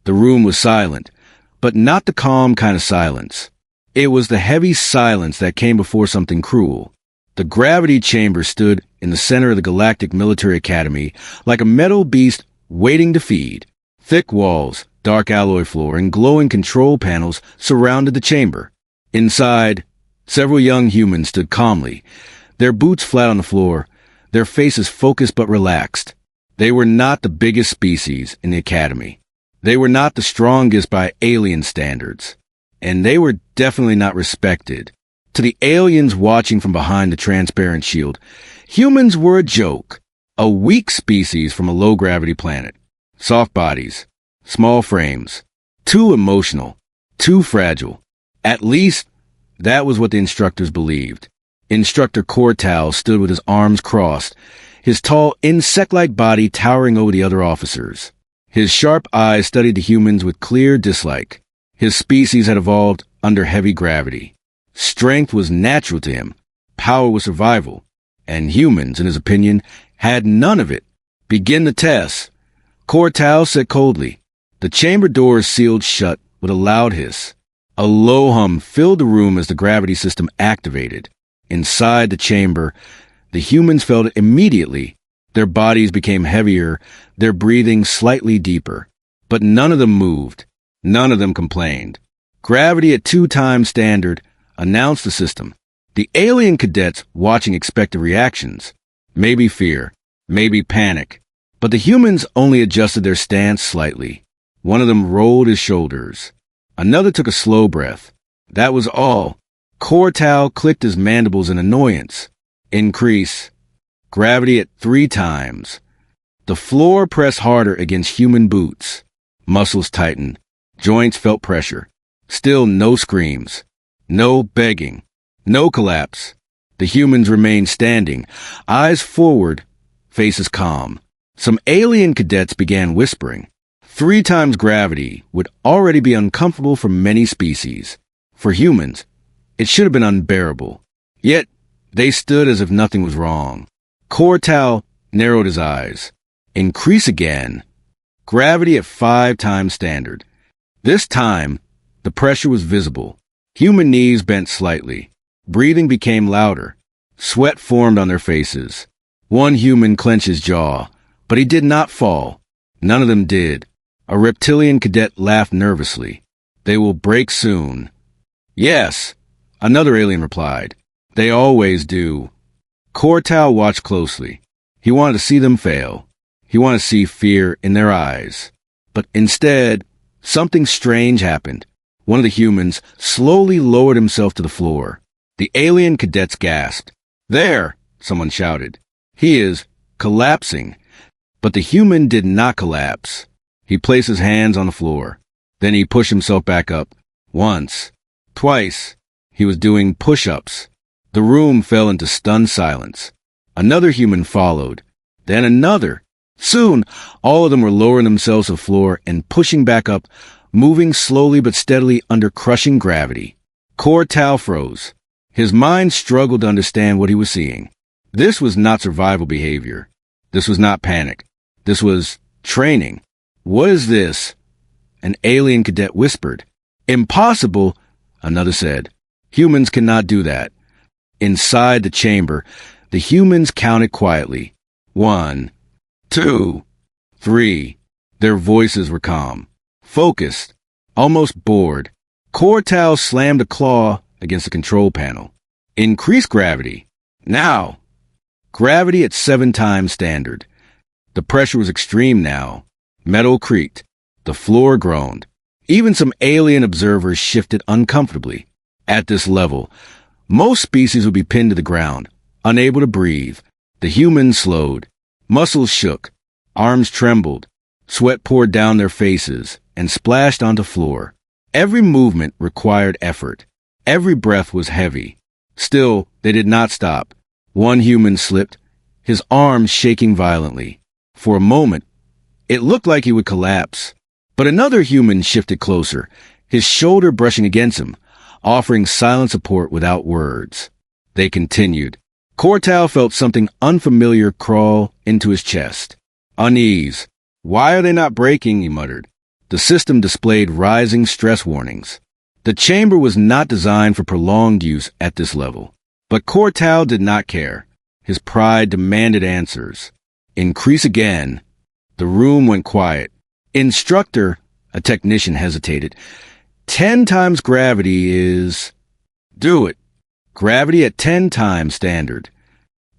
The room was silent, but not the calm kind of silence. It was the heavy silence that came before something cruel. The gravity chamber stood in the center of the Galactic Military Academy like a metal beast waiting to feed. Thick walls, dark alloy floor, and glowing control panels surrounded the chamber. Inside, several young humans stood calmly, their boots flat on the floor, their faces focused but relaxed. They were not the biggest species in the academy. They were not the strongest by alien standards. And they were definitely not respected. To the aliens watching from behind the transparent shield, humans were a joke, a weak species from a low-gravity planet. Soft bodies, small frames, too emotional, too fragile. At least, that was what the instructors believed. Instructor Cortal stood with his arms crossed, his tall, insect-like body towering over the other officers. His sharp eyes studied the humans with clear dislike. His species had evolved under heavy gravity. Strength was natural to him. Power was survival. And humans, in his opinion, had none of it. Begin the test. Cortal said coldly. The chamber doors sealed shut with a loud hiss. A low hum filled the room as the gravity system activated. Inside the chamber, the humans felt it immediately. Their bodies became heavier, their breathing slightly deeper. But none of them moved. None of them complained. Gravity at 2 times standard announced the system. The alien cadets watching expected reactions. Maybe fear, maybe panic. But the humans only adjusted their stance slightly. One of them rolled his shoulders. Another took a slow breath. That was all. Cortal clicked his mandibles in annoyance. Increase. Gravity at 3 times. The floor pressed harder against human boots. Muscles tightened. Joints felt pressure. Still no screams. No begging. No collapse. The humans remained standing, eyes forward, faces calm. Some alien cadets began whispering. 3 times gravity would already be uncomfortable for many species. For humans, it should have been unbearable. Yet, they stood as if nothing was wrong. Cortal narrowed his eyes. Increase again. Gravity at 5 times standard. This time, the pressure was visible. Human knees bent slightly. Breathing became louder. Sweat formed on their faces. One human clenched his jaw, but he did not fall. None of them did. A reptilian cadet laughed nervously. They will break soon. Yes, another alien replied. They always do. Cortal watched closely. He wanted to see them fail. He wanted to see fear in their eyes. But instead, something strange happened. One of the humans slowly lowered himself to the floor. The alien cadets gasped. There, someone shouted. He is collapsing. But the human did not collapse. He placed his hands on the floor. Then he pushed himself back up. Once. Twice. He was doing push-ups. The room fell into stunned silence. Another human followed. Then another. Soon, all of them were lowering themselves to the floor and pushing back up, moving slowly but steadily under crushing gravity. Cortal froze. His mind struggled to understand what he was seeing. This was not survival behavior. This was not panic. This was training. What is this? An alien cadet whispered. Impossible, another said. Humans cannot do that. Inside the chamber, the humans counted quietly. 1, 2, 3. Their voices were calm, focused, almost bored. Cortal slammed a claw against the control panel. Increase gravity. Now. Gravity at 7 times standard. The pressure was extreme now. Metal creaked. The floor groaned. Even some alien observers shifted uncomfortably. At this level, most species would be pinned to the ground, unable to breathe. The humans slowed. Muscles shook. Arms trembled. Sweat poured down their faces and splashed onto the floor. Every movement required effort. Every breath was heavy. Still, they did not stop. One human slipped, his arms shaking violently. For a moment, it looked like he would collapse. But another human shifted closer, his shoulder brushing against him, offering silent support without words. They continued. Cortal felt something unfamiliar crawl into his chest. Unease. Why are they not breaking? He muttered. The system displayed rising stress warnings. The chamber was not designed for prolonged use at this level. But Cortal did not care. His pride demanded answers. Increase again. The room went quiet. Instructor, a technician hesitated. 10 times gravity is... Do it. Gravity at 10 times standard.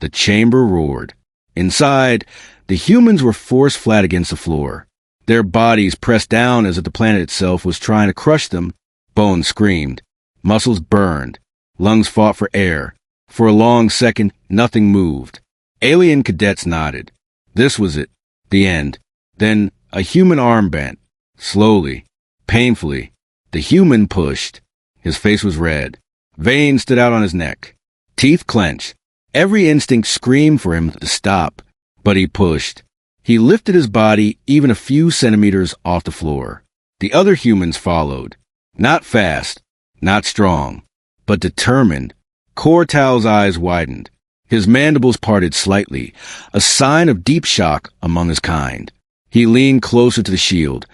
The chamber roared. Inside, the humans were forced flat against the floor. Their bodies pressed down as if the planet itself was trying to crush them. Bones screamed. Muscles burned. Lungs fought for air. For a long second, nothing moved. Alien cadets nodded. This was it. The end. Then a human arm bent. Slowly. Painfully. The human pushed. His face was red. Veins stood out on his neck. Teeth clenched. Every instinct screamed for him to stop. But he pushed. He lifted his body even a few centimeters off the floor. The other humans followed. Not fast. Not strong. But determined. Cortal's eyes widened. His mandibles parted slightly, a sign of deep shock among his kind. He leaned closer to the shield,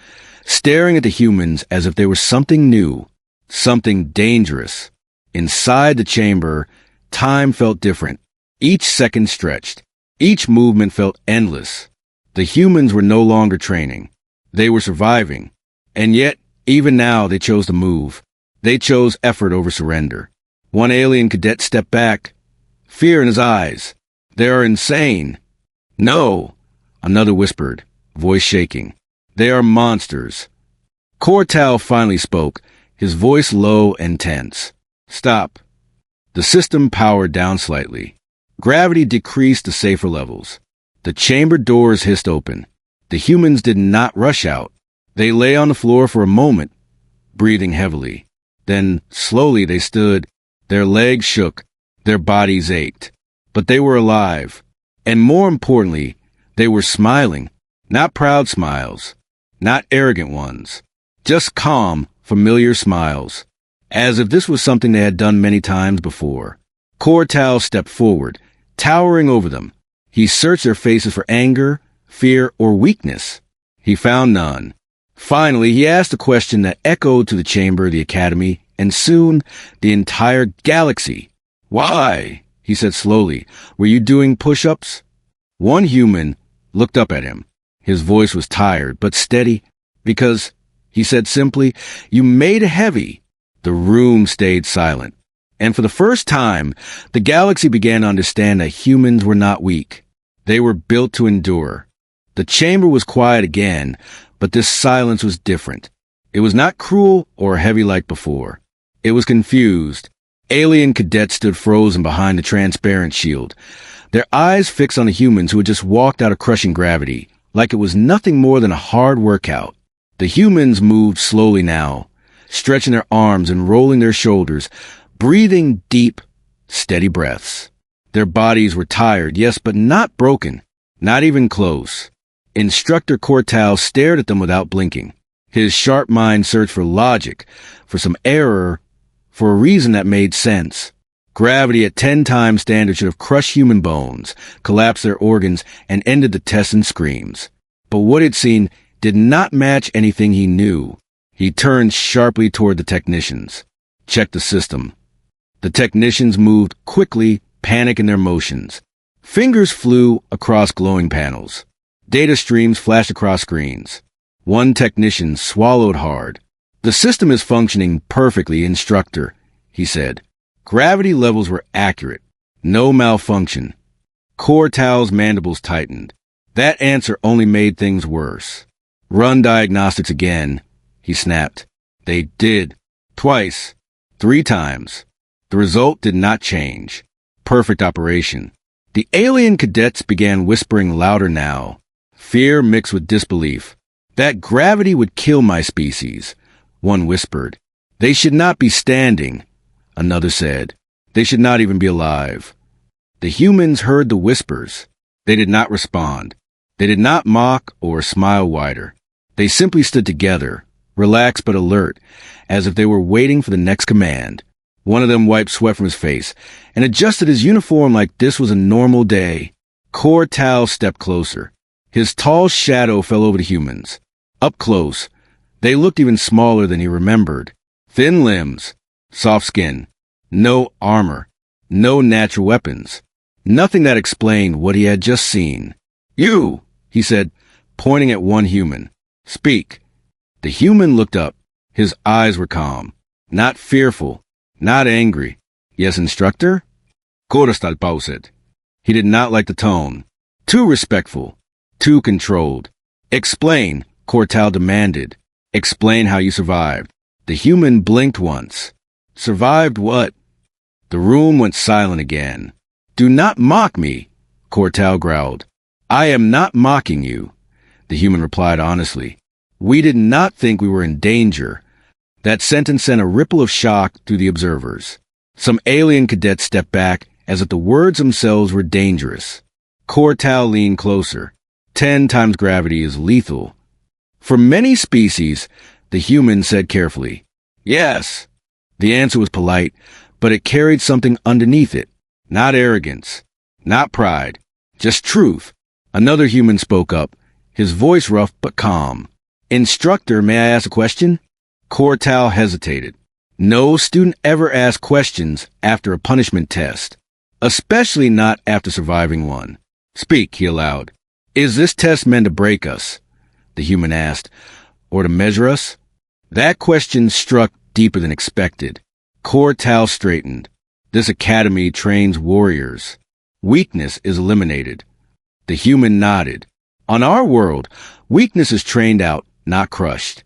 staring at the humans as if they were something new, something dangerous. Inside the chamber, time felt different. Each second stretched. Each movement felt endless. The humans were no longer training. They were surviving. And yet, even now, they chose to move. They chose effort over surrender. One alien cadet stepped back, fear in his eyes. They are insane. No, another whispered, voice shaking. They are monsters. Cortal finally spoke, his voice low and tense. Stop. The system powered down slightly. Gravity decreased to safer levels. The chamber doors hissed open. The humans did not rush out. They lay on the floor for a moment, breathing heavily. Then, slowly, they stood. Their legs shook. Their bodies ached. But they were alive. And more importantly, they were smiling. Not proud smiles. Not arrogant ones. Just calm, familiar smiles. As if this was something they had done many times before. Cortal stepped forward, towering over them. He searched their faces for anger, fear, or weakness. He found none. Finally, he asked a question that echoed to the chamber of the Academy, and soon the entire galaxy. Why? He said slowly. Were you doing push-ups? One human looked up at him. His voice was tired, but steady. Because, he said simply, you made it heavy. The room stayed silent. And for the first time, the galaxy began to understand that humans were not weak. They were built to endure. The chamber was quiet again, but this silence was different. It was not cruel or heavy like before. It was confused. Alien cadets stood frozen behind the transparent shield, their eyes fixed on the humans who had just walked out of crushing gravity, like it was nothing more than a hard workout. The humans moved slowly now, stretching their arms and rolling their shoulders, breathing deep, steady breaths. Their bodies were tired, yes, but not broken, not even close. Instructor Cortal stared at them without blinking. His sharp mind searched for logic, for some error, for a reason that made sense. Gravity at 10 times standard should have crushed human bones, collapsed their organs, and ended the tests and screams. But what he'd seen did not match anything he knew. He turned sharply toward the technicians. Check the system. The technicians moved quickly, panic in their motions. Fingers flew across glowing panels. Data streams flashed across screens. One technician swallowed hard. The system is functioning perfectly, instructor, he said. Gravity levels were accurate. No malfunction. Cortal's mandibles tightened. That answer only made things worse. Run diagnostics again, he snapped. They did. Twice. 3 times. The result did not change. Perfect operation. The alien cadets began whispering louder now. Fear mixed with disbelief. That gravity would kill my species. One whispered. They should not be standing. Another said. They should not even be alive. The humans heard the whispers. They did not respond. They did not mock or smile wider. They simply stood together, relaxed but alert, as if they were waiting for the next command. One of them wiped sweat from his face and adjusted his uniform like this was a normal day. Cortal stepped closer. His tall shadow fell over the humans. Up close, They looked even smaller than he remembered. Thin limbs, soft skin, no armor, no natural weapons. Nothing that explained what he had just seen. "You," he said, pointing at one human. "Speak." The human looked up. His eyes were calm. Not fearful, not angry. "Yes, instructor?" Korostal pauset. He did not like the tone. Too respectful, too controlled. "Explain," Kortal demanded. "Explain how you survived." The human blinked once. "Survived what?" The room went silent again. "Do not mock me," Kortal growled. "I am not mocking you," the human replied honestly. "We did not think we were in danger." That sentence sent a ripple of shock through the observers. Some alien cadets stepped back as if the words themselves were dangerous. Kortal leaned closer. 10 times gravity is lethal. "For many species," the human said carefully. "Yes." The answer was polite, but it carried something underneath it. Not arrogance, not pride, just truth. Another human spoke up, his voice rough but calm. "Instructor, may I ask a question?" Kortal hesitated. No student ever asked questions after a punishment test, especially not after surviving one. "Speak," he allowed. "Is this test meant to break us?" the human asked. "Or to measure us?" That question struck deeper than expected. Kortal straightened. "This academy trains warriors. Weakness is eliminated." The human nodded. "On our world, weakness is trained out, not crushed."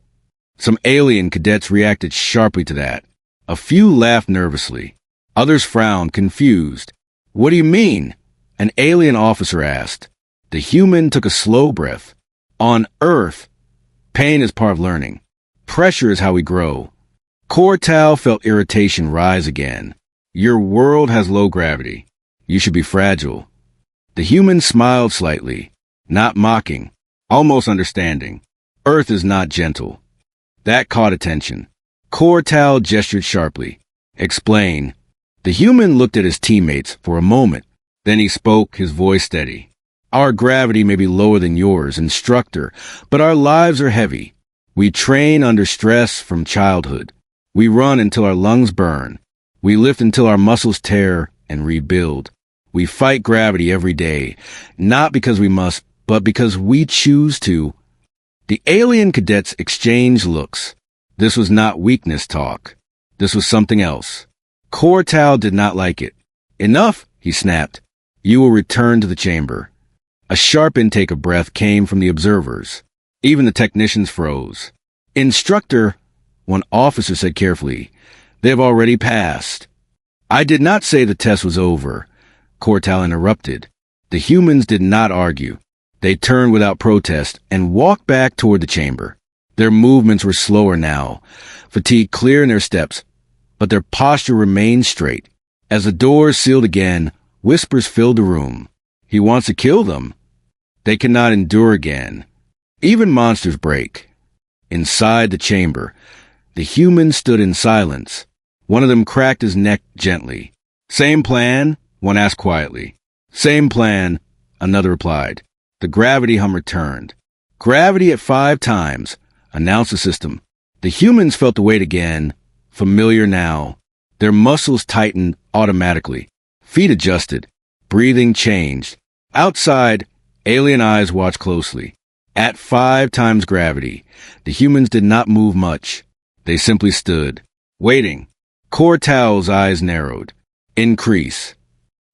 Some alien cadets reacted sharply to that. A few laughed nervously. Others frowned, confused. "What do you mean?" an alien officer asked. The human took a slow breath. "On Earth, pain is part of learning. Pressure is how we grow." Kortal felt irritation rise again. "Your world has low gravity. You should be fragile." The human smiled slightly, not mocking, almost understanding. "Earth is not gentle." That caught attention. Kortal gestured sharply. "Explain." The human looked at his teammates for a moment. Then he spoke, his voice steady. "Our gravity may be lower than yours, instructor, but our lives are heavy. We train under stress from childhood. We run until our lungs burn. We lift until our muscles tear and rebuild. We fight gravity every day, not because we must, but because we choose to." The alien cadets exchanged looks. This was not weakness talk. This was something else. Kortal did not like it. "Enough," he snapped. "You will return to the chamber." A sharp intake of breath came from the observers. Even the technicians froze. "Instructor," one officer said carefully, "they have already passed." "I did not say the test was over," Kortal interrupted. The humans did not argue. They turned without protest and walked back toward the chamber. Their movements were slower now, fatigue clear in their steps, but their posture remained straight. As the doors sealed again, whispers filled the room. "He wants to kill them. They cannot endure again." Even monsters break. Inside the chamber, the humans stood in silence. One of them cracked his neck gently. "Same plan?" one asked quietly. "Same plan," another replied. The gravity hum returned. "Gravity at 5 times," announced the system. The humans felt the weight again, familiar now. Their muscles tightened automatically. Feet adjusted. Breathing changed. Outside, alien eyes watched closely. At 5 times gravity, the humans did not move much. They simply stood, waiting. Kortal's eyes narrowed. Increase.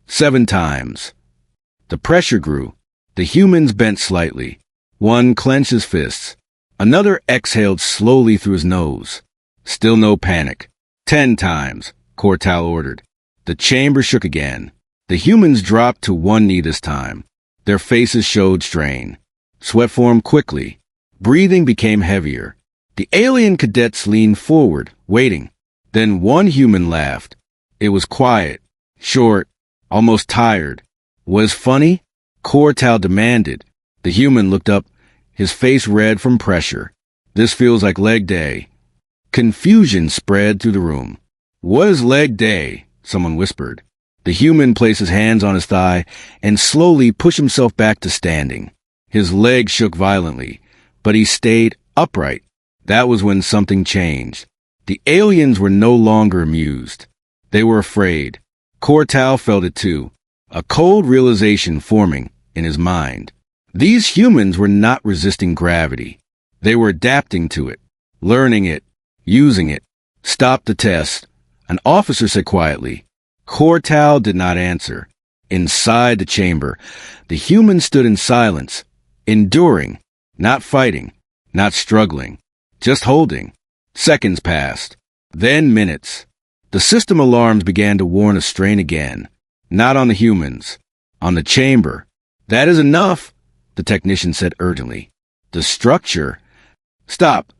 7 times. The pressure grew. The humans bent slightly. One clenched his fists. Another exhaled slowly through his nose. Still no panic. 10 times, Kortal ordered. The chamber shook again. The humans dropped to one knee this time. Their faces showed strain. Sweat formed quickly. Breathing became heavier. The alien cadets leaned forward, waiting. Then one human laughed. It was quiet, short, almost tired. "Was funny?" Kortal demanded. The human looked up, his face red from pressure. "This feels like leg day." Confusion spread through the room. "What is leg day?" someone whispered. The human placed his hands on his thigh and slowly pushed himself back to standing. His leg shook violently, but he stayed upright. That was when something changed. The aliens were no longer amused. They were afraid. Cortal felt it too, a cold realization forming in his mind. These humans were not resisting gravity. They were adapting to it, learning it, using it. Stop the test, an officer said quietly. Cortal did not answer. Inside the chamber, the humans stood in silence, enduring, not fighting, not struggling, just holding. Seconds passed, then minutes. The system alarms began to warn of strain again. Not on the humans, on the chamber. That is enough, the technician said urgently. The structure. Stop,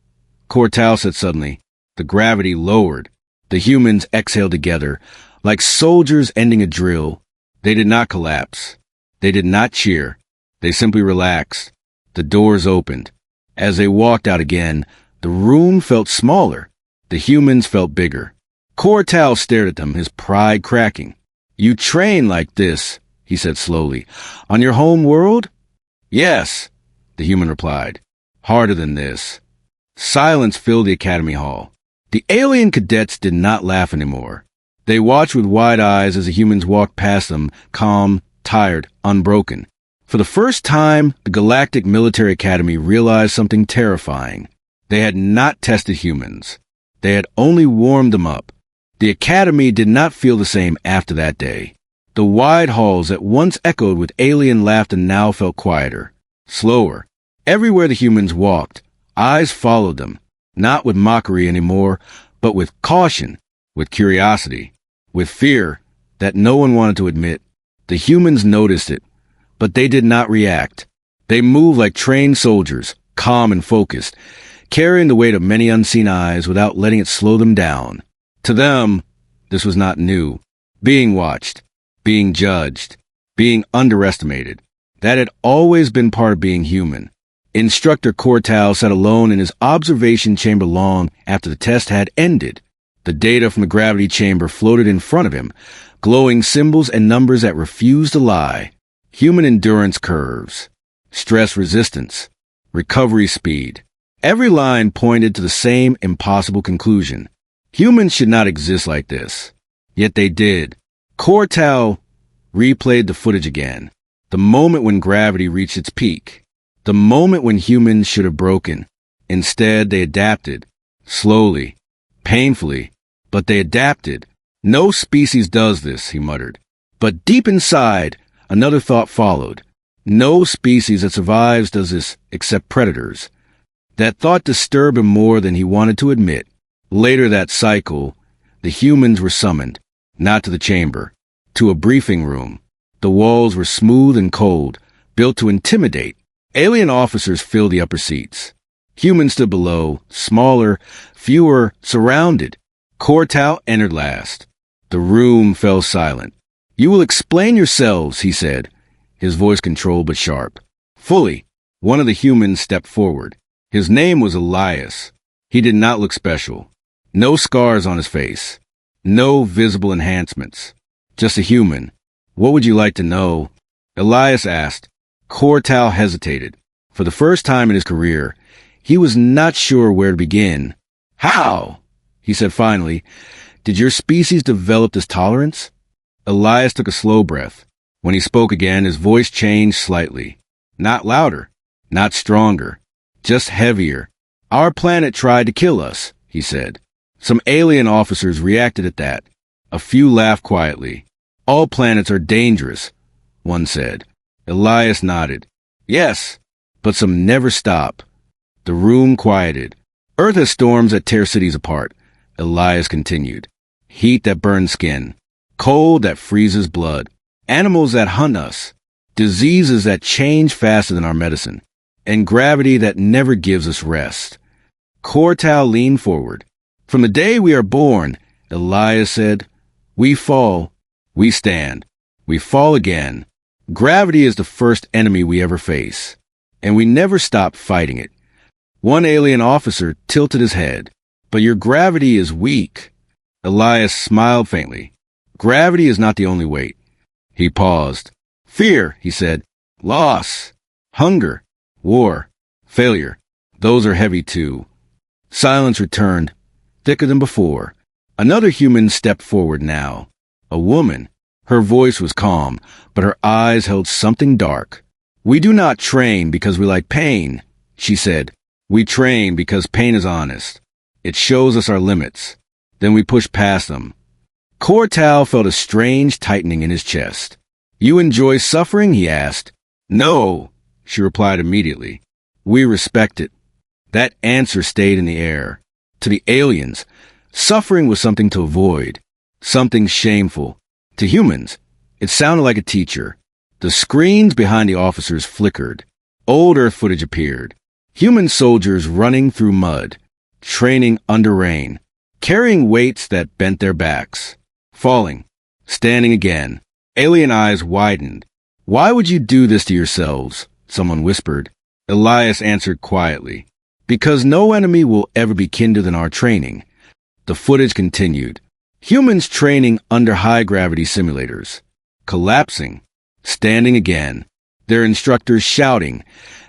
Cortal said suddenly. The gravity lowered. The humans exhaled together, like soldiers ending a drill. They did not collapse. They did not cheer. They simply relaxed. The doors opened. As they walked out again, the room felt smaller. The humans felt bigger. Cortal stared at them, his pride cracking. You train like this, he said slowly. On your home world? Yes, the human replied. Harder than this. Silence filled the academy hall. The alien cadets did not laugh anymore. They watched with wide eyes as the humans walked past them, calm, tired, unbroken. For the first time, the Galactic Military Academy realized something terrifying. They had not tested humans. They had only warmed them up. The academy did not feel the same after that day. The wide halls that once echoed with alien laughter now felt quieter, slower. Everywhere the humans walked, eyes followed them, not with mockery anymore, but with caution, with curiosity, with fear that no one wanted to admit. The humans noticed it, but they did not react. They moved like trained soldiers, calm and focused, carrying the weight of many unseen eyes without letting it slow them down. To them, this was not new. Being watched, being judged, being underestimated. That had always been part of being human. Instructor Cortal sat alone in his observation chamber long after the test had ended. The data from the gravity chamber floated in front of him, glowing symbols and numbers that refused to lie. Human endurance curves, stress resistance, recovery speed. Every line pointed to the same impossible conclusion. Humans should not exist like this. Yet they did. Cortal replayed the footage again. The moment when gravity reached its peak. The moment when humans should have broken. Instead, they adapted. Slowly. Painfully. But they adapted. No species does this, he muttered. But deep inside, another thought followed. No species that survives does this except predators. That thought disturbed him more than he wanted to admit. Later that cycle, the humans were summoned, not to the chamber, to a briefing room. The walls were smooth and cold, built to intimidate. Alien officers filled the upper seats. Humans stood below, smaller, fewer, surrounded. Cortal entered last. The room fell silent. You will explain yourselves, he said, his voice controlled but sharp. Fully, one of the humans stepped forward. His name was Elias. He did not look special. No scars on his face. No visible enhancements. Just a human. What would you like to know? Elias asked. Cortal hesitated. For the first time in his career, he was not sure where to begin. How? He said finally. Did your species develop this tolerance? Elias took a slow breath. When he spoke again, his voice changed slightly. Not louder. Not stronger. Just heavier. Our planet tried to kill us, he said. Some alien officers reacted at that. A few laughed quietly. All planets are dangerous, one said. Elias nodded. Yes, but some never stop. The room quieted. Earth has storms that tear cities apart, Elias continued. Heat that burns skin. Cold that freezes blood. Animals that hunt us. Diseases that change faster than our medicine. And gravity that never gives us rest. Cortal leaned forward. From the day we are born, Elias said, we fall, we stand, we fall again. Gravity is the first enemy we ever face, and we never stop fighting it. One alien officer tilted his head. But your gravity is weak. Elias smiled faintly. Gravity is not the only weight. He paused. Fear, he said. Loss. Hunger. War. Failure. Those are heavy too. Silence returned, thicker than before. Another human stepped forward now. A woman. Her voice was calm, but her eyes held something dark. "We do not train because we like pain," she said. "We train because pain is honest. It shows us our limits. Then we push past them." Cortal felt a strange tightening in his chest. "You enjoy suffering?" he asked. "No," she replied immediately. "We respect it." That answer stayed in the air. To the aliens, suffering was something to avoid, something shameful. To humans, it sounded like a teacher. The screens behind the officers flickered. Old Earth footage appeared. Human soldiers running through mud, training under rain, carrying weights that bent their backs, falling, standing again. Alien eyes widened. "Why would you do this to yourselves?" someone whispered. Elias answered quietly. "Because no enemy will ever be kinder than our training." The footage continued. Humans training under high-gravity simulators, collapsing, standing again, their instructors shouting,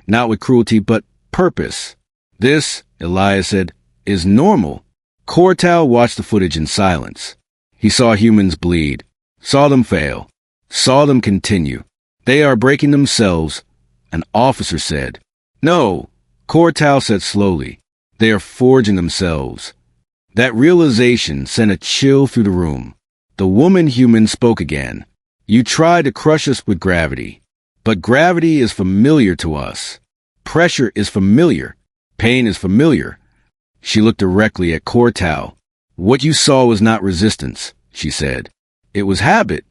not with cruelty but purpose. "This," Elias said, "is normal." Cortal watched the footage in silence. He saw humans bleed, saw them fail, saw them continue. "They are breaking themselves," an officer said. "No," Cortal said slowly. "They are forging themselves." That realization sent a chill through the room. The woman human spoke again. "You try to crush us with gravity, but gravity is familiar to us. Pressure is familiar. Pain is familiar." She looked directly at Cortal. "What you saw was not resistance," she said. "It was habit."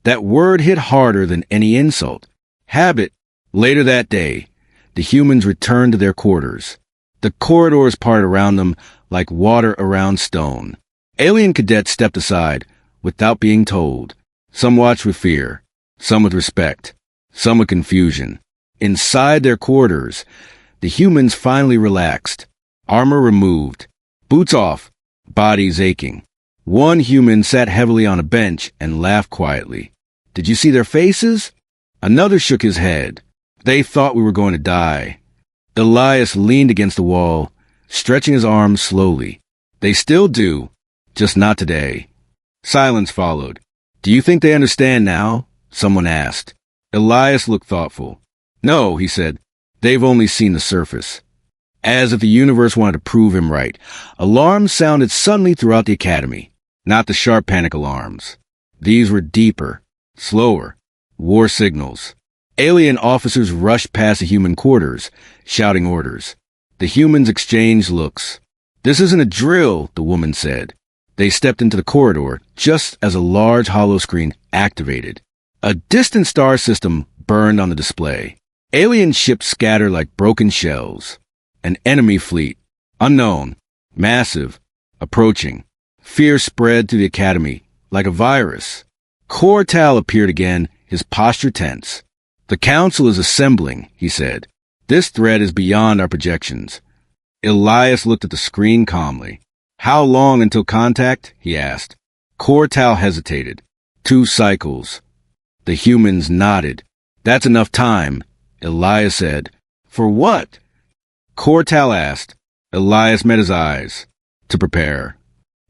That word hit harder than any insult. Habit. Later that day, the humans returned to their quarters. The corridors parted around them like water around stone. Alien cadets stepped aside without being told. Some watched with fear, some with respect, some with confusion. Inside their quarters, the humans finally relaxed. Armor removed, boots off, bodies aching. One human sat heavily on a bench and laughed quietly. "Did you see their faces?" Another shook his head. "They thought we were going to die." Elias leaned against the wall, stretching his arms slowly. "They still do, just not today." Silence followed. "Do you think they understand now?" someone asked. Elias looked thoughtful. "No," he said. "They've only seen the surface." As if the universe wanted to prove him right, alarms sounded suddenly throughout the academy. Not the sharp panic alarms. These were deeper, slower, war signals. Alien officers rushed past the human quarters, shouting orders. The humans exchanged looks. "This isn't a drill," the woman said. They stepped into the corridor just as a large hollow screen activated. A distant star system burned on the display. Alien ships scattered like broken shells. An enemy fleet. Unknown. Massive. Approaching. Fear spread through the academy like a virus. Cortal appeared again, his posture tense. "The council is assembling," he said. "This threat is beyond our projections." Elias looked at the screen calmly. "How long until contact?" he asked. Cortal hesitated. 2 cycles. The humans nodded. "That's enough time," Elias said. "For what?" Cortal asked. Elias met his eyes. "To prepare."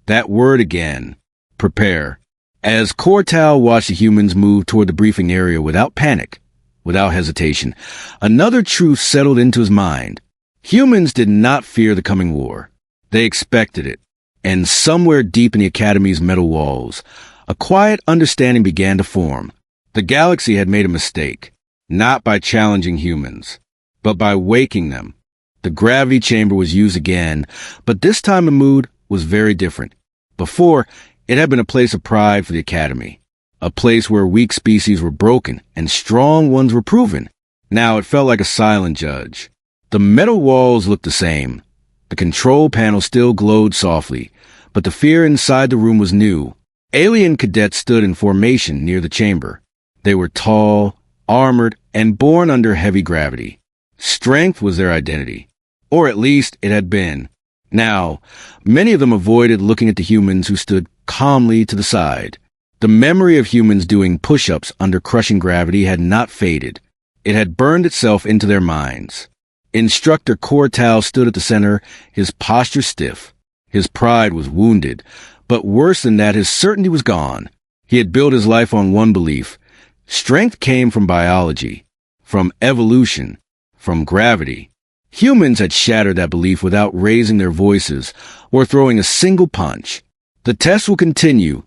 That word again. Prepare. As Cortal watched the humans move toward the briefing area without panic, without hesitation, another truth settled into his mind. Humans did not fear the coming war. They expected it. And somewhere deep in the Academy's metal walls, a quiet understanding began to form. The galaxy had made a mistake, not by challenging humans, but by waking them. The gravity chamber was used again, but this time the mood was very different. Before, it had been a place of pride for the Academy, a place where weak species were broken and strong ones were proven. Now it felt like a silent judge. The metal walls looked the same. The control panel still glowed softly, but the fear inside the room was new. Alien cadets stood in formation near the chamber. They were tall, armored, and born under heavy gravity. Strength was their identity, or at least it had been. Now, many of them avoided looking at the humans who stood calmly to the side. The memory of humans doing push-ups under crushing gravity had not faded. It had burned itself into their minds. Instructor Cortal stood at the center, his posture stiff. His pride was wounded, but worse than that, his certainty was gone. He had built his life on one belief. Strength came from biology, from evolution, from gravity. Humans had shattered that belief without raising their voices or throwing a single punch. "The test will continue,"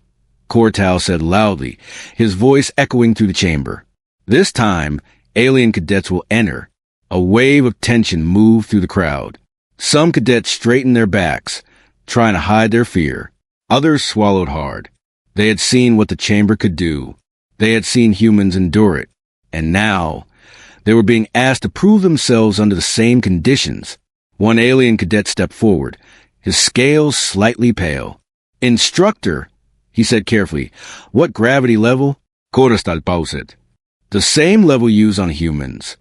Cortal said loudly, his voice echoing through the chamber. "This time, alien cadets will enter." A wave of tension moved through the crowd. Some cadets straightened their backs, trying to hide their fear. Others swallowed hard. They had seen what the chamber could do. They had seen humans endure it. And now, they were being asked to prove themselves under the same conditions. One alien cadet stepped forward, his scales slightly pale. "Instructor," he said carefully, "what gravity level?" "Korastalpauset." "The same level used on humans."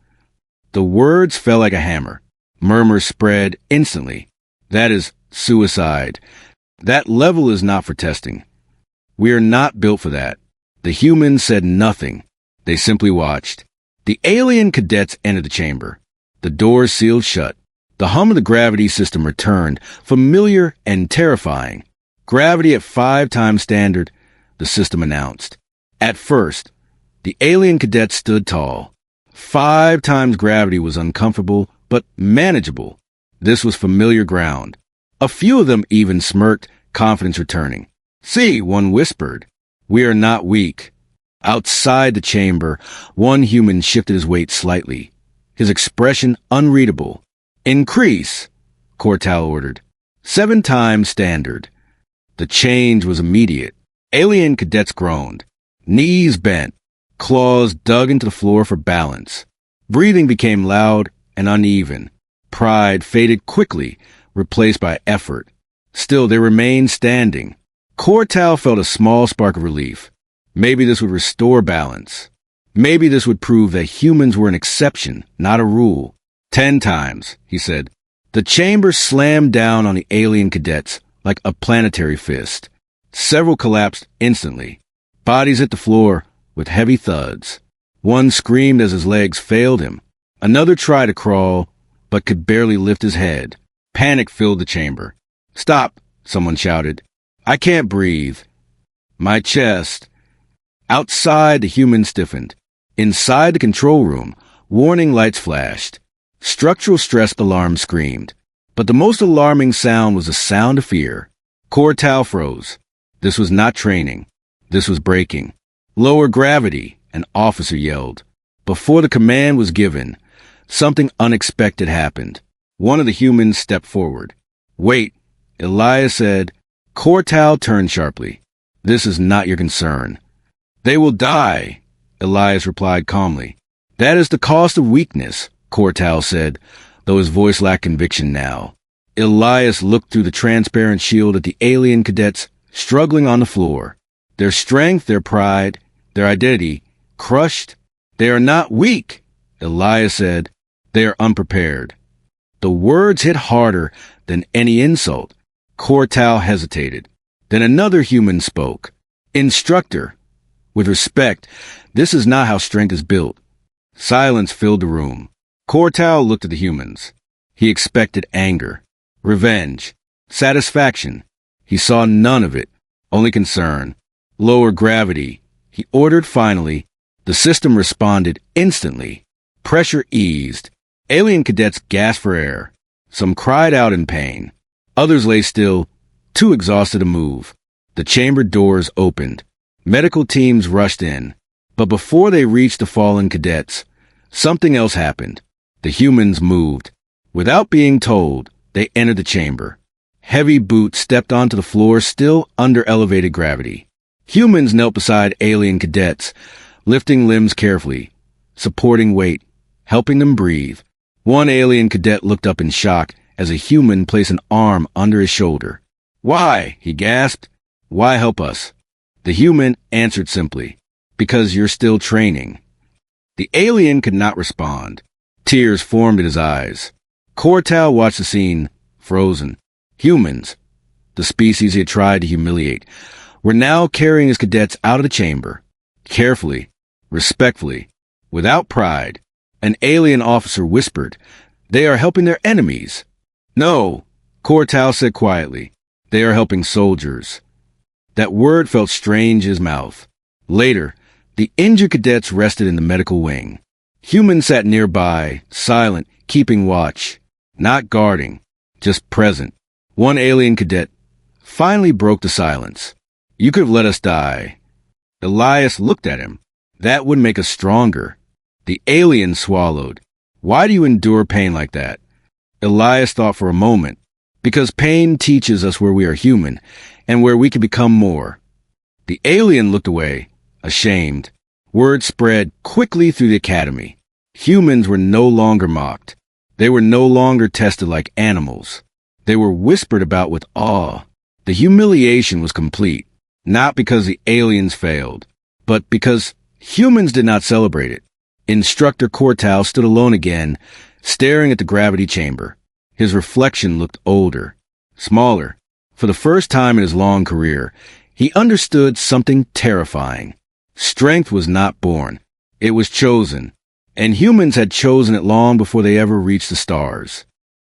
The words fell like a hammer. Murmurs spread instantly. "That is suicide. That level is not for testing. We are not built for that." The humans said nothing. They simply watched. The alien cadets entered the chamber. The doors sealed shut. The hum of the gravity system returned, familiar and terrifying. "Gravity at 5 times standard," the system announced. At first, the alien cadets stood tall. 5 times gravity was uncomfortable, but manageable. This was familiar ground. A few of them even smirked, confidence returning. "See," one whispered, "we are not weak." Outside the chamber, one human shifted his weight slightly, his expression unreadable. "Increase," Cortal ordered. 7 times standard. The change was immediate. Alien cadets groaned. Knees bent. Claws dug into the floor for balance. Breathing became loud and uneven. Pride faded quickly, replaced by effort. Still, they remained standing. Cortal felt a small spark of relief. Maybe this would restore balance. Maybe this would prove that humans were an exception, not a rule. 10 times, he said. The chamber slammed down on the alien cadets like a planetary fist. Several collapsed instantly. Bodies hit the floor with heavy thuds. One screamed as his legs failed him. Another tried to crawl, but could barely lift his head. Panic filled the chamber. "Stop," someone shouted. "I can't breathe." "My chest." Outside, the human stiffened. Inside the control room, warning lights flashed. Structural stress alarms screamed. But the most alarming sound was a sound of fear. Cortal froze. This was not training. This was breaking. "Lower gravity," an officer yelled. Before the command was given, something unexpected happened. One of the humans stepped forward. "Wait," Elias said. Cortal turned sharply. "This is not your concern." "They will die," Elias replied calmly. "That is the cost of weakness," Cortal said, though his voice lacked conviction now. Elias looked through the transparent shield at the alien cadets struggling on the floor. Their strength, their pride, their identity, crushed. "They are not weak," Elias said. "They are unprepared." The words hit harder than any insult. Cortal hesitated. Then another human spoke. "Instructor, with respect, this is not how strength is built." Silence filled the room. Cortal looked at the humans. He expected anger, revenge, satisfaction. He saw none of it, only concern. "Lower gravity," he ordered finally. The system responded instantly. Pressure eased. Alien cadets gasped for air. Some cried out in pain. Others lay still, too exhausted to move. The chamber doors opened. Medical teams rushed in. But before they reached the fallen cadets, something else happened. The humans moved. Without being told, they entered the chamber. Heavy boots stepped onto the floor still under elevated gravity. Humans knelt beside alien cadets, lifting limbs carefully, supporting weight, helping them breathe. One alien cadet looked up in shock as a human placed an arm under his shoulder. "Why?" he gasped. "Why help us?" The human answered simply, "Because you're still training." The alien could not respond. Tears formed in his eyes. Cortal watched the scene, frozen. Humans, the species he had tried to humiliate, were now carrying his cadets out of the chamber. Carefully, respectfully, without pride, an alien officer whispered, They are helping their enemies. No, Cortal said quietly. They are helping soldiers. That word felt strange in his mouth. Later, the injured cadets rested in the medical wing. Humans sat nearby, silent, keeping watch. Not guarding, just present. One alien cadet finally broke the silence. You could have let us die. Elias looked at him. That would make us stronger. The alien swallowed. Why do you endure pain like that? Elias thought for a moment. Because pain teaches us where we are human, and where we can become more. The alien looked away, ashamed. Word spread quickly through the academy. Humans were no longer mocked. They were no longer tested like animals. They were whispered about with awe. The humiliation was complete, not because the aliens failed, but because humans did not celebrate it. Instructor Cortal stood alone again, staring at the gravity chamber. His reflection looked older, smaller. For the first time in his long career, he understood something terrifying. Strength was not born. It was chosen. And humans had chosen it long before they ever reached the stars.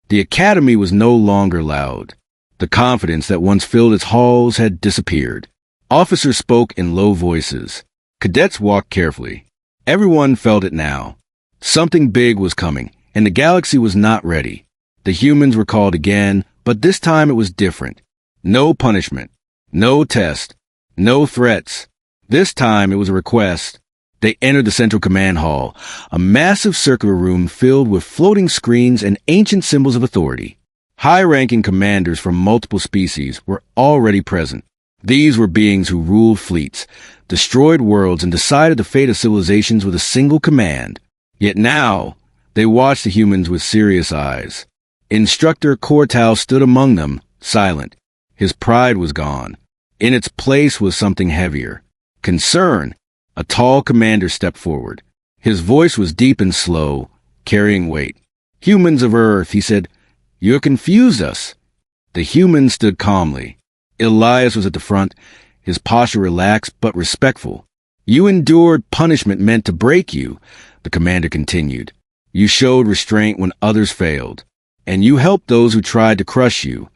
The academy was no longer loud. The confidence that once filled its halls had disappeared. Officers spoke in low voices. Cadets walked carefully. Everyone felt it now. Something big was coming, and the galaxy was not ready. The humans were called again, but this time it was different. No punishment, no test, no threats. This time it was a request. They entered the central command hall, a massive circular room filled with floating screens and ancient symbols of authority. High-ranking commanders from multiple species were already present. These were beings who ruled fleets, destroyed worlds, and decided the fate of civilizations with a single command. Yet now, they watched the humans with serious eyes. Instructor Cortal stood among them, silent. His pride was gone. In its place was something heavier. Concern. A tall commander stepped forward. His voice was deep and slow, carrying weight. Humans of Earth, he said, you have confused us. The humans stood calmly. Elias was at the front, his posture relaxed but respectful. You endured punishment meant to break you, the commander continued. You showed restraint when others failed. And you helped those who tried to crush you.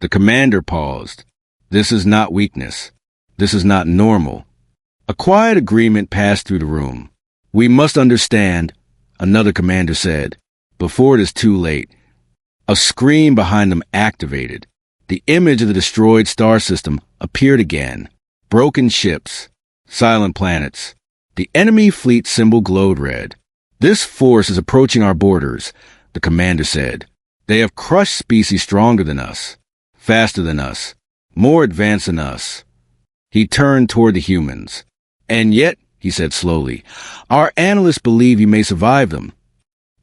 The commander paused. This is not weakness. This is not normal. A quiet agreement passed through the room. We must understand, another commander said, before it is too late. A screen behind them activated. The image of the destroyed star system appeared again. Broken ships, silent planets. The enemy fleet symbol glowed red. This force is approaching our borders, the commander said. They have crushed species stronger than us, faster than us, more advanced than us. He turned toward the humans. And yet, he said slowly, our analysts believe you may survive them.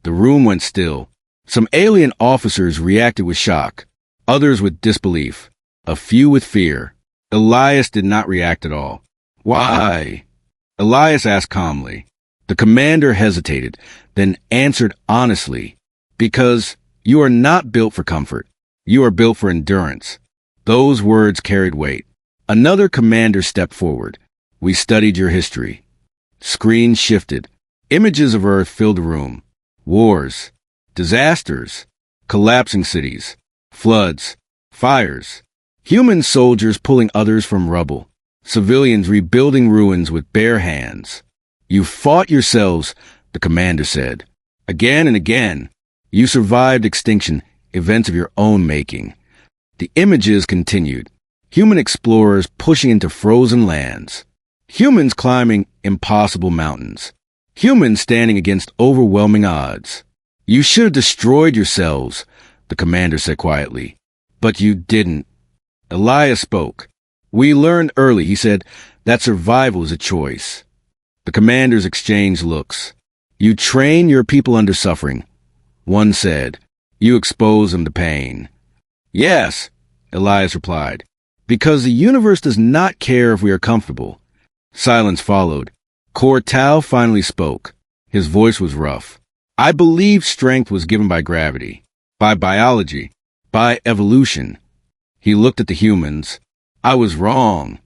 The room went still. Some alien officers reacted with shock, others with disbelief, a few with fear. Elias did not react at all. Why? Elias asked calmly. The commander hesitated, then answered honestly. Because you are not built for comfort. You are built for endurance. Those words carried weight. Another commander stepped forward. We studied your history. Screens shifted. Images of Earth filled the room. Wars, disasters, collapsing cities, floods, fires, human soldiers pulling others from rubble, civilians rebuilding ruins with bare hands. You fought yourselves, the commander said. Again and again, you survived extinction, events of your own making. The images continued. Human explorers pushing into frozen lands. Humans climbing impossible mountains. Humans standing against overwhelming odds. You should have destroyed yourselves, the commander said quietly. But you didn't. Elias spoke. We learned early, he said, that survival is a choice. The commanders exchanged looks. You train your people under suffering. One said, you expose them to pain. Yes, Elias replied, because the universe does not care if we are comfortable. Silence followed. Cortal finally spoke. His voice was rough. I believe strength was given by gravity, by biology, by evolution. He looked at the humans. I was wrong.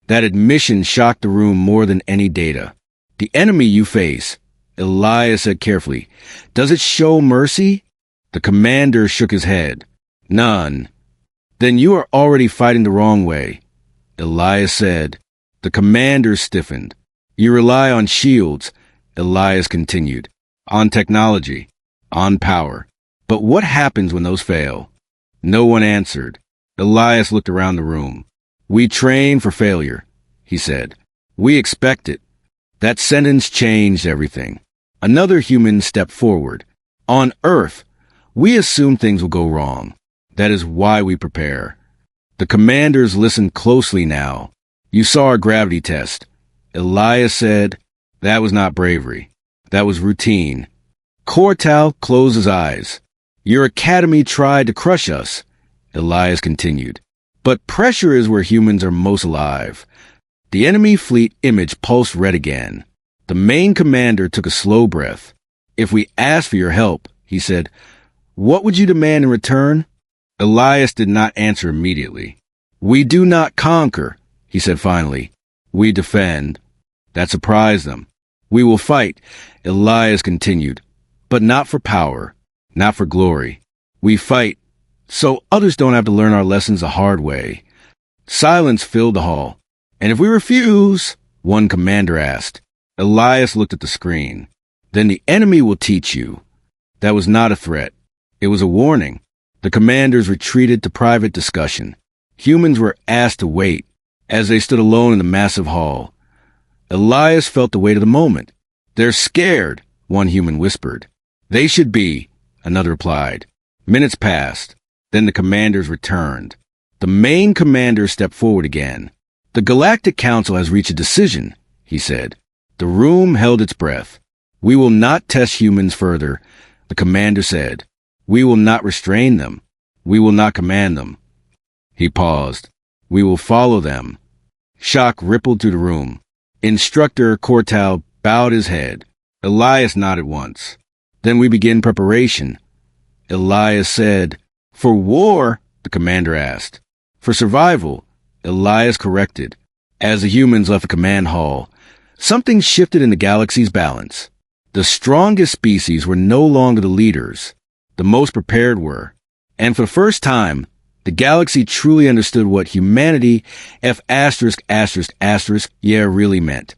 That admission shocked the room more than any data. The enemy you face, Elias said carefully, does it show mercy? The commander shook his head. None. Then you are already fighting the wrong way, Elias said. The commander stiffened. You rely on shields, Elias continued. On technology. On power. But what happens when those fail? No one answered. Elias looked around the room. We train for failure, he said. We expect it. That sentence changed everything. Another human stepped forward. On Earth, we assume things will go wrong. That is why we prepare. The commanders listened closely now. You saw our gravity test. Elias said, that was not bravery. That was routine. Cortal closed his eyes. Your academy tried to crush us, Elias continued. But pressure is where humans are most alive. The enemy fleet image pulsed red again. The main commander took a slow breath. If we asked for your help, he said, what would you demand in return? Elias did not answer immediately. We do not conquer, he said finally. We defend. That surprised them. We will fight, Elias continued, but not for power, not for glory. We fight so others don't have to learn our lessons the hard way. Silence filled the hall. And if we refuse, one commander asked. Elias looked at the screen. Then the enemy will teach you. That was not a threat. It was a warning. The commanders retreated to private discussion. Humans were asked to wait as they stood alone in the massive hall. Elias felt the weight of the moment. They're scared, one human whispered. They should be, another replied. Minutes passed. Then the commanders returned. The main commander stepped forward again. The Galactic Council has reached a decision, he said. The room held its breath. We will not test humans further, the commander said. We will not restrain them. We will not command them. He paused. We will follow them. Shock rippled through the room. Instructor Cortal bowed his head. Elias nodded once. Then we begin preparation. Elias said, for war, the commander asked. For survival, Elias corrected. As the humans left the command hall, something shifted in the galaxy's balance. The strongest species were no longer the leaders. The most prepared were. And for the first time, the galaxy truly understood what humanity, really meant.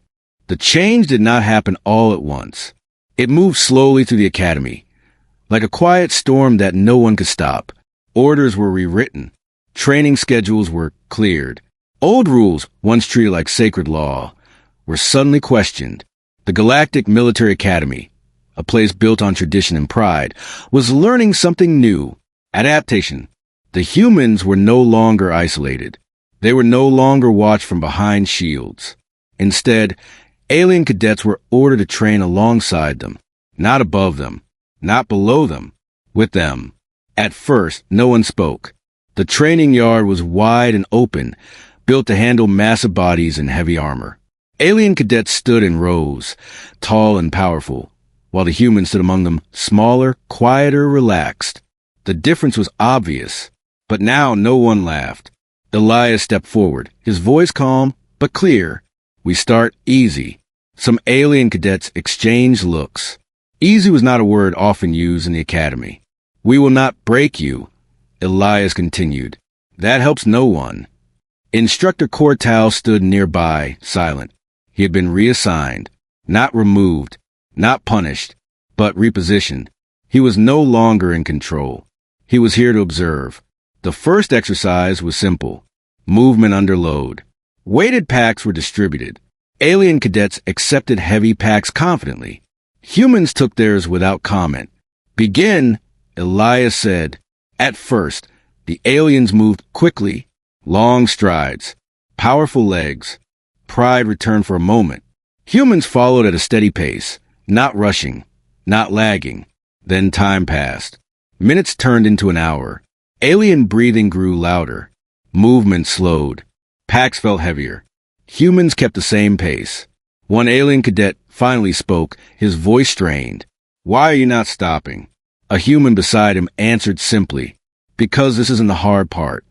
The change did not happen all at once. It moved slowly through the academy. Like a quiet storm that no one could stop. Orders were rewritten. Training schedules were cleared. Old rules, once treated like sacred law, were suddenly questioned. The Galactic Military Academy, a place built on tradition and pride, was learning something new. Adaptation. The humans were no longer isolated. They were no longer watched from behind shields. Instead, alien cadets were ordered to train alongside them, not above them, not below them, with them. At first, no one spoke. The training yard was wide and open, built to handle massive bodies in heavy armor. Alien cadets stood in rows, tall and powerful, while the humans stood among them, smaller, quieter, relaxed. The difference was obvious, but now no one laughed. Elias stepped forward, his voice calm but clear. We start easy. Some alien cadets exchanged looks. Easy was not a word often used in the academy. We will not break you, Elias continued. That helps no one. Instructor Cortal stood nearby, silent. He had been reassigned, not removed, not punished, but repositioned. He was no longer in control. He was here to observe. The first exercise was simple. Movement under load. Weighted packs were distributed. Alien cadets accepted heavy packs confidently. Humans took theirs without comment. Begin, Elias said. At first, the aliens moved quickly, long strides, powerful legs. Pride returned for a moment. Humans followed at a steady pace, not rushing, not lagging. Then time passed. Minutes turned into an hour. Alien breathing grew louder. Movement slowed. Packs felt heavier. Humans kept the same pace. One alien cadet finally spoke, his voice strained. Why are you not stopping? A human beside him answered simply, because this isn't the hard part.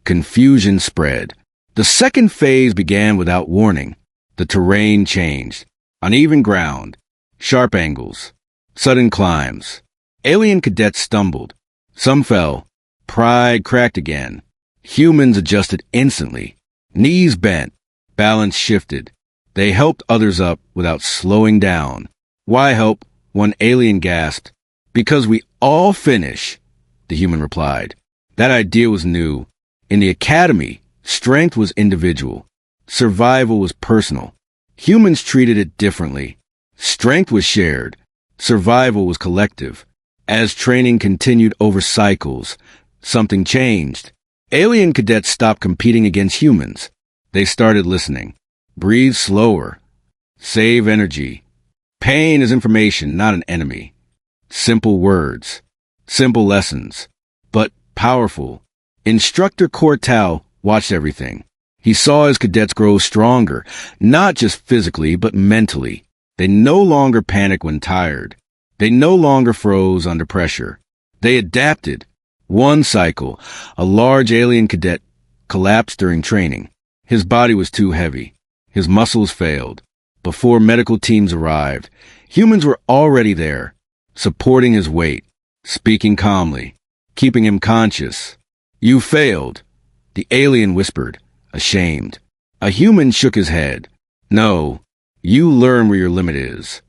Confusion spread. The second phase began without warning. The terrain changed. Uneven ground. Sharp angles. Sudden climbs. Alien cadets stumbled. Some fell. Pride cracked again. Humans adjusted instantly. Knees bent. Balance shifted. They helped others up without slowing down. Why help? One alien gasped. Because we all finish, the human replied. That idea was new. In the academy, strength was individual. Survival was personal. Humans treated it differently. Strength was shared. Survival was collective. As training continued over cycles, something changed. Alien cadets stopped competing against humans. They started listening. Breathe slower. Save energy. Pain is information, not an enemy. Simple words. Simple lessons. But powerful. Instructor Cortal watched everything. He saw his cadets grow stronger, not just physically, but mentally. They no longer panicked when tired. They no longer froze under pressure. They adapted. One cycle, a large alien cadet collapsed during training. His body was too heavy. His muscles failed. Before medical teams arrived, humans were already there, supporting his weight, speaking calmly, keeping him conscious. You failed, the alien whispered, ashamed. A human shook his head. No, you learn where your limit is.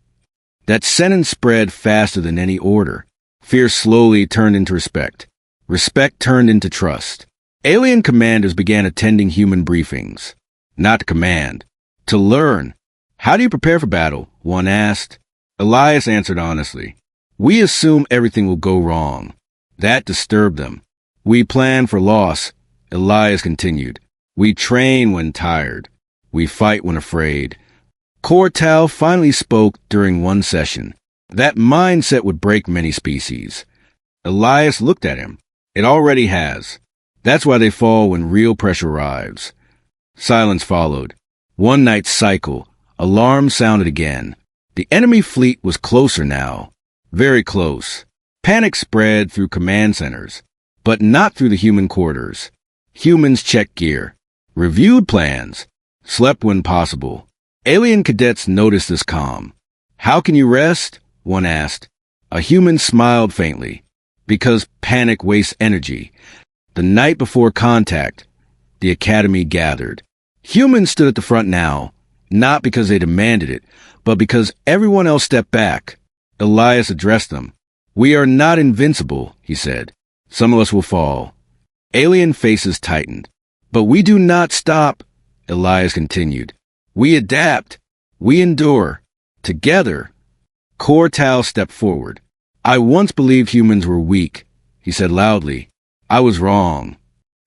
That sentence spread faster than any order. Fear slowly turned into respect. Respect turned into trust. Alien commanders began attending human briefings. Not to command, to learn. How do you prepare for battle? One asked. Elias answered honestly. We assume everything will go wrong. That disturbed them. We plan for loss. Elias continued. We train when tired. We fight when afraid. Cortal finally spoke during one session. That mindset would break many species. Elias looked at him. It already has. That's why they fall when real pressure arrives. Silence followed. One night's cycle. Alarm sounded again. The enemy fleet was closer now. Very close. Panic spread through command centers, but not through the human quarters. Humans checked gear, reviewed plans, slept when possible. Alien cadets noticed this calm. How can you rest? One asked. A human smiled faintly. Because panic wastes energy. The night before contact, the academy gathered. Humans stood at the front now, not because they demanded it, but because everyone else stepped back. Elias addressed them. We are not invincible, he said. Some of us will fall. Alien faces tightened. But we do not stop, Elias continued. We adapt. We endure. Together. Cortal stepped forward. I once believed humans were weak, he said loudly. I was wrong.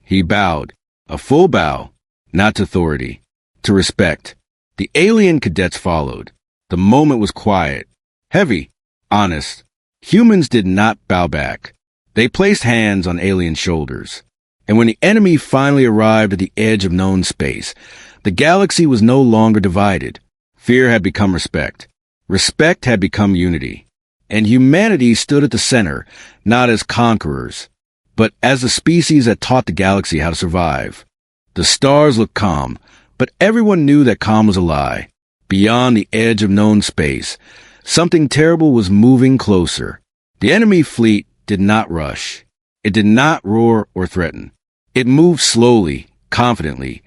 He bowed. A full bow. Not to authority. To respect. The alien cadets followed. The moment was quiet. Heavy. Honest. Humans did not bow back. They placed hands on alien shoulders. And when the enemy finally arrived at the edge of known space, the galaxy was no longer divided. Fear had become respect. Respect had become unity. And humanity stood at the center, not as conquerors, but as the species that taught the galaxy how to survive. The stars looked calm, but everyone knew that calm was a lie. Beyond the edge of known space, something terrible was moving closer. The enemy fleet did not rush. It did not roar or threaten. It moved slowly, confidently,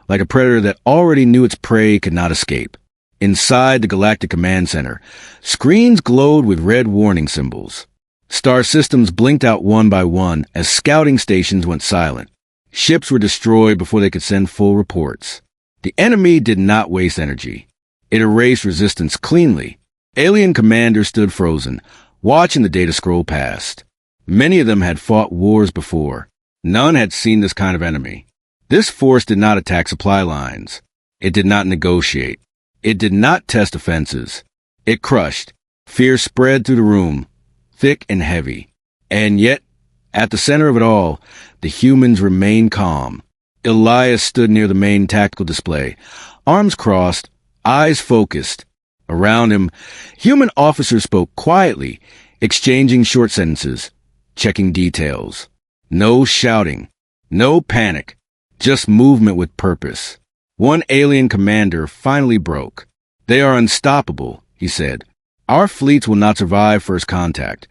like a predator that already knew its prey could not escape. Inside the Galactic Command Center, screens glowed with red warning symbols. Star systems blinked out one by one as scouting stations went silent. Ships were destroyed before they could send full reports. The enemy did not waste energy. It erased resistance cleanly. Alien commanders stood frozen, watching the data scroll past. Many of them had fought wars before. None had seen this kind of enemy. This force did not attack supply lines. It did not negotiate. It did not test offenses. It crushed. Fear spread through the room, thick and heavy. And yet, at the center of it all, the humans remained calm. Elias stood near the main tactical display, arms crossed, eyes focused. Around him, human officers spoke quietly, exchanging short sentences, checking details. No shouting, no panic, just movement with purpose. One alien commander finally broke. They are unstoppable, he said. Our fleets will not survive first contact.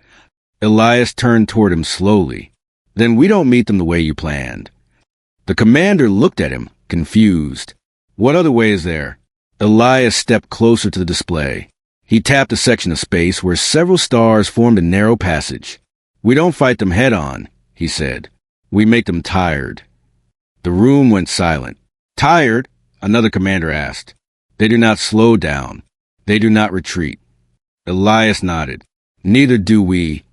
Elias turned toward him slowly. Then we don't meet them the way you planned. The commander looked at him, confused. What other way is there? Elias stepped closer to the display. He tapped a section of space where several stars formed a narrow passage. We don't fight them head-on, he said. We make them tired. The room went silent. Tired? Another commander asked. They do not slow down. They do not retreat. Elias nodded. Neither do we.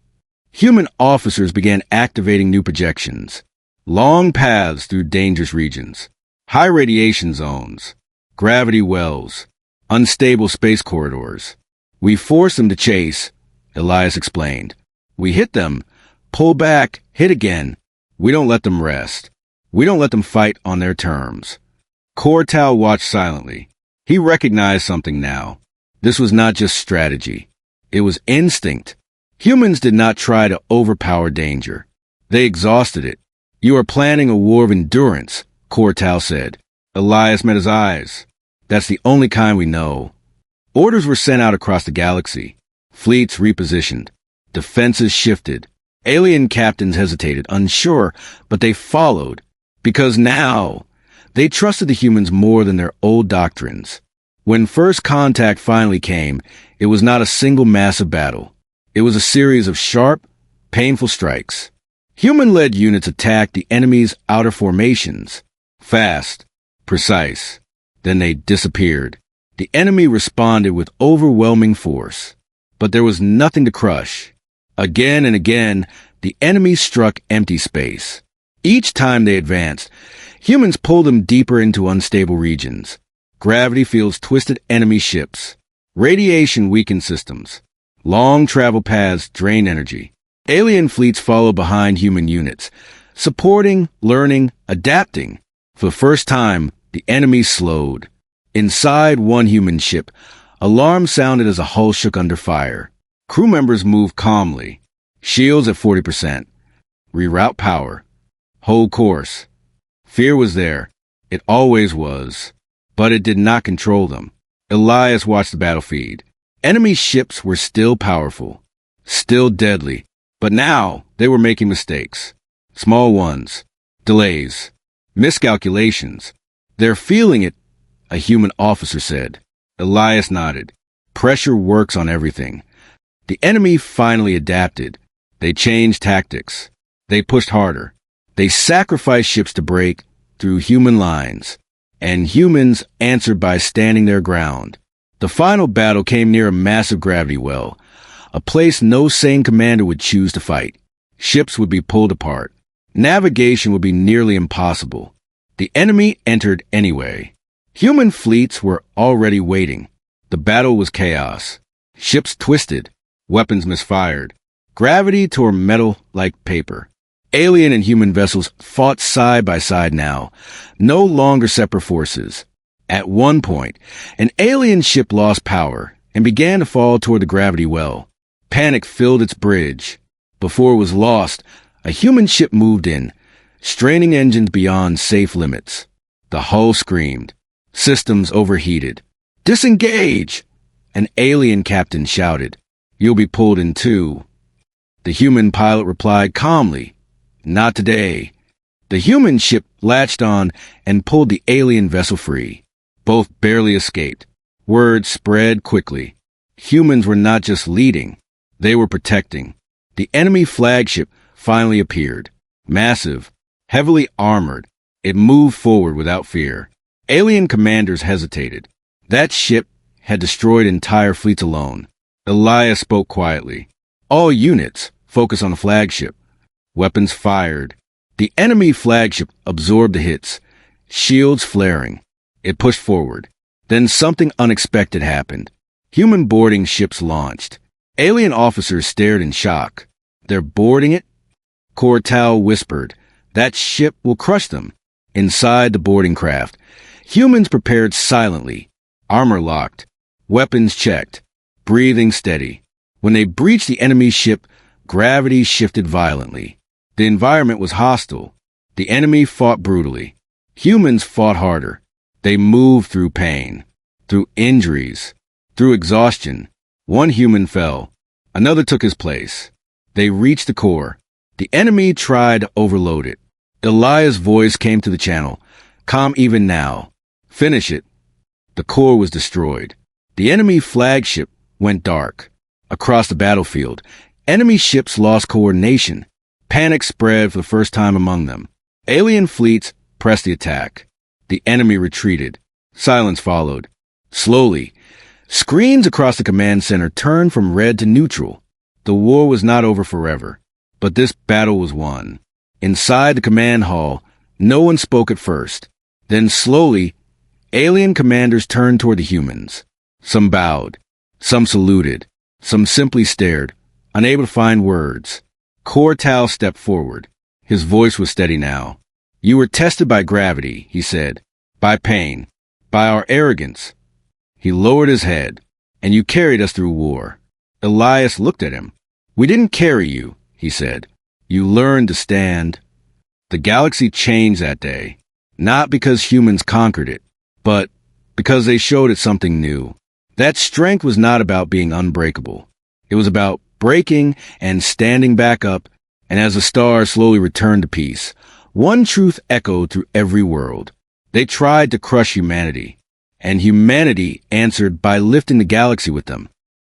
Human officers began activating new projections. Long paths through dangerous regions. High radiation zones. Gravity wells. Unstable space corridors. We force them to chase, Elias explained. We hit them, pull back, hit again. We don't let them rest. We don't let them fight on their terms. Cortal watched silently. He recognized something now. This was not just strategy. It was instinct. Humans did not try to overpower danger. They exhausted it. You are planning a war of endurance, Cortal said. Elias met his eyes. That's the only kind we know. Orders were sent out across the galaxy. Fleets repositioned. Defenses shifted. Alien captains hesitated, unsure, but they followed. Because now, they trusted the humans more than their old doctrines. When first contact finally came, it was not a single massive battle. It was a series of sharp, painful strikes. Human-led units attacked the enemy's outer formations. Fast, precise. Then they disappeared. The enemy responded with overwhelming force. But there was nothing to crush. Again and again, the enemy struck empty space. Each time they advanced, humans pulled them deeper into unstable regions. Gravity fields twisted enemy ships. Radiation weakened systems. Long travel paths drained energy. Alien fleets followed behind human units, supporting, learning, adapting. For the first time, the enemy slowed. Inside one human ship, alarm sounded as a hull shook under fire. Crew members moved calmly. Shields at 40%. Reroute power. Hold course. Fear was there. It always was. But it did not control them. Elias watched the battlefield. Enemy ships were still powerful. Still deadly. But now, they were making mistakes. Small ones. Delays. Miscalculations. They're feeling it, a human officer said. Elias nodded. Pressure works on everything. The enemy finally adapted. They changed tactics. They pushed harder. They sacrificed ships to break through human lines. And humans answered by standing their ground. The final battle came near a massive gravity well, a place no sane commander would choose to fight. Ships would be pulled apart. Navigation would be nearly impossible. The enemy entered anyway. Human fleets were already waiting. The battle was chaos. Ships twisted. Weapons misfired. Gravity tore metal like paper. Alien and human vessels fought side by side now, no longer separate forces. At one point, an alien ship lost power and began to fall toward the gravity well. Panic filled its bridge. Before it was lost, a human ship moved in, straining engines beyond safe limits. The hull screamed. Systems overheated. Disengage! An alien captain shouted. You'll be pulled in two. The human pilot replied calmly. Not today. The human ship latched on and pulled the alien vessel free. Both barely escaped. Word spread quickly. Humans were not just leading. They were protecting. The enemy flagship finally appeared. Massive, heavily armored. It moved forward without fear. Alien commanders hesitated. That ship had destroyed entire fleets alone. Elias spoke quietly. All units, focus on the flagship. Weapons fired. The enemy flagship absorbed the hits. Shields flaring. It pushed forward. Then something unexpected happened. Human boarding ships launched. Alien officers stared in shock. They're boarding it? Cortal whispered. That ship will crush them. Inside the boarding craft, humans prepared silently. Armor locked. Weapons checked. Breathing steady. When they breached the enemy ship, gravity shifted violently. The environment was hostile. The enemy fought brutally. Humans fought harder. They moved through pain, through injuries, through exhaustion. One human fell. Another took his place. They reached the core. The enemy tried to overload it. Elias' voice came to the channel. Calm even now. Finish it. The core was destroyed. The enemy flagship went dark. Across the battlefield, enemy ships lost coordination. Panic spread for the first time among them. Alien fleets pressed the attack. The enemy retreated. Silence followed. Slowly, screens across the command center turned from red to neutral. The war was not over forever, but this battle was won. Inside the command hall, no one spoke at first. Then slowly, alien commanders turned toward the humans. Some bowed. Some saluted. Some simply stared, unable to find words. Cortal stepped forward. His voice was steady now. You were tested by gravity, he said. By pain. By our arrogance. He lowered his head. And you carried us through war. Elias looked at him. We didn't carry you, he said. You learned to stand. The galaxy changed that day. Not because humans conquered it, but because they showed it something new. That strength was not about being unbreakable. It was about breaking and standing back up, and as the stars slowly returned to peace, one truth echoed through every world. They tried to crush humanity, and humanity answered by lifting the galaxy with them.